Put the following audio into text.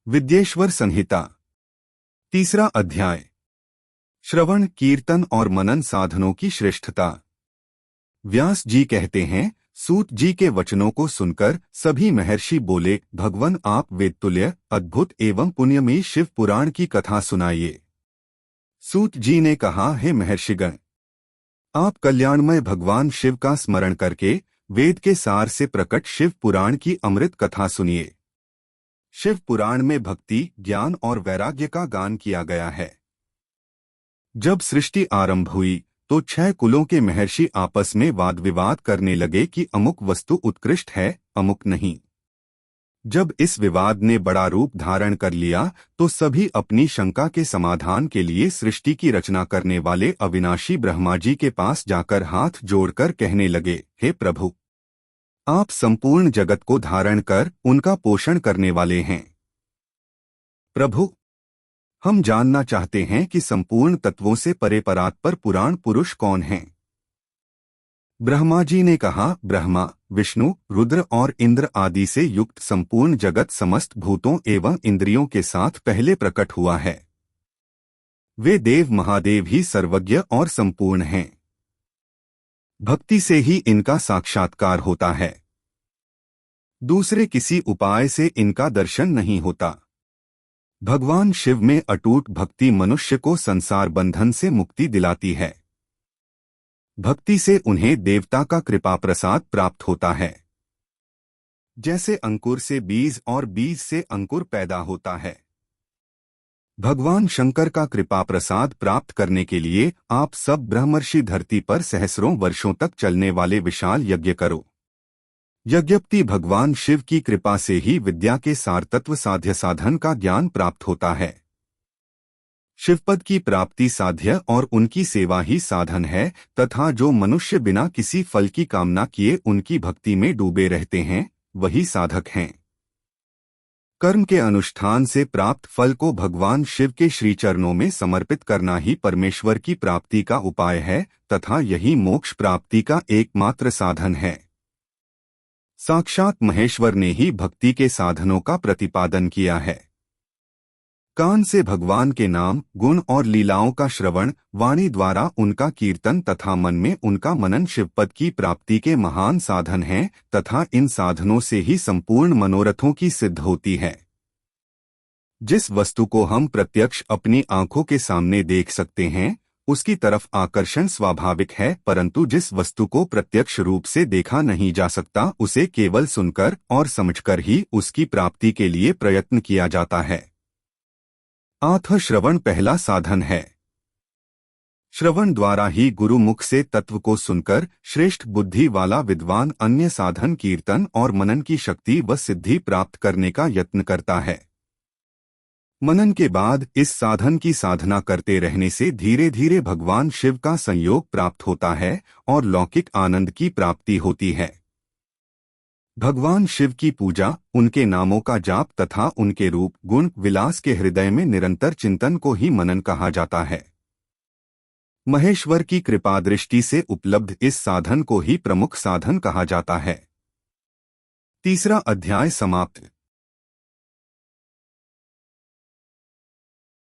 विद्येश्वर संहिता तीसरा अध्याय। श्रवण, कीर्तन और मनन साधनों की श्रेष्ठता। व्यास जी कहते हैं, सूत जी के वचनों को सुनकर सभी महर्षि बोले, भगवान आप वेदतुल्य अद्भुत एवं पुण्यमयी शिव पुराण की कथा सुनाइए। सूत जी ने कहा, हे महर्षिगण, आप कल्याणमय भगवान शिव का स्मरण करके वेद के सार से प्रकट शिव पुराण की अमृत कथा सुनिए। शिव पुराण में भक्ति, ज्ञान और वैराग्य का गान किया गया है। जब सृष्टि आरंभ हुई तो 6 कुलों के महर्षि आपस में वाद विवाद करने लगे कि अमुक वस्तु उत्कृष्ट है, अमुक नहीं। जब इस विवाद ने बड़ा रूप धारण कर लिया तो सभी अपनी शंका के समाधान के लिए सृष्टि की रचना करने वाले अविनाशी ब्रह्मा जी के पास जाकर हाथ जोड़कर कहने लगे, हे प्रभु, आप संपूर्ण जगत को धारण कर उनका पोषण करने वाले हैं। प्रभु, हम जानना चाहते हैं कि संपूर्ण तत्वों से परे परात्पर पुराण पुरुष कौन हैं? ब्रह्मा जी ने कहा, ब्रह्मा, विष्णु, रुद्र और इंद्र आदि से युक्त संपूर्ण जगत समस्त भूतों एवं इंद्रियों के साथ पहले प्रकट हुआ है। वे देव महादेव ही सर्वज्ञ और संपूर्ण हैं। भक्ति से ही इनका साक्षात्कार होता है। दूसरे किसी उपाय से इनका दर्शन नहीं होता। भगवान शिव में अटूट भक्ति मनुष्य को संसार बंधन से मुक्ति दिलाती है। भक्ति से उन्हें देवता का कृपा प्रसाद प्राप्त होता है। जैसे अंकुर से बीज और बीज से अंकुर पैदा होता है। भगवान शंकर का कृपा प्रसाद प्राप्त करने के लिए आप सब ब्रह्मर्षि धरती पर सहस्रों वर्षों तक चलने वाले विशाल यज्ञ करो। यज्ञपति भगवान शिव की कृपा से ही विद्या के सार तत्व साध्य साधन का ज्ञान प्राप्त होता है। शिवपद की प्राप्ति साध्य और उनकी सेवा ही साधन है, तथा जो मनुष्य बिना किसी फल की कामना किए उनकी भक्ति में डूबे रहते हैं, वही साधक हैं। कर्म के अनुष्ठान से प्राप्त फल को भगवान शिव के श्री चरणों में समर्पित करना ही परमेश्वर की प्राप्ति का उपाय है, तथा यही मोक्ष प्राप्ति का एकमात्र साधन है। साक्षात महेश्वर ने ही भक्ति के साधनों का प्रतिपादन किया है। कान से भगवान के नाम, गुण और लीलाओं का श्रवण, वाणी द्वारा उनका कीर्तन तथा मन में उनका मनन शिवपद की प्राप्ति के महान साधन हैं, तथा इन साधनों से ही संपूर्ण मनोरथों की सिद्ध होती है। जिस वस्तु को हम प्रत्यक्ष अपनी आंखों के सामने देख सकते हैं, उसकी तरफ आकर्षण स्वाभाविक है, परंतु जिस वस्तु को प्रत्यक्ष रूप से देखा नहीं जा सकता, उसे केवल सुनकर और समझकर ही उसकी प्राप्ति के लिए प्रयत्न किया जाता है। आत्म श्रवण पहला साधन है। श्रवण द्वारा ही गुरु मुख से तत्व को सुनकर श्रेष्ठ बुद्धि वाला विद्वान अन्य साधन कीर्तन और मनन की शक्ति व सिद्धि प्राप्त करने का यत्न करता है। मनन के बाद इस साधन की साधना करते रहने से धीरे धीरे भगवान शिव का संयोग प्राप्त होता है और लौकिक आनंद की प्राप्ति होती है। भगवान शिव की पूजा, उनके नामों का जाप तथा उनके रूप गुण विलास के हृदय में निरंतर चिंतन को ही मनन कहा जाता है। महेश्वर की कृपा दृष्टि से उपलब्ध इस साधन को ही प्रमुख साधन कहा जाता है। तीसरा अध्याय समाप्त।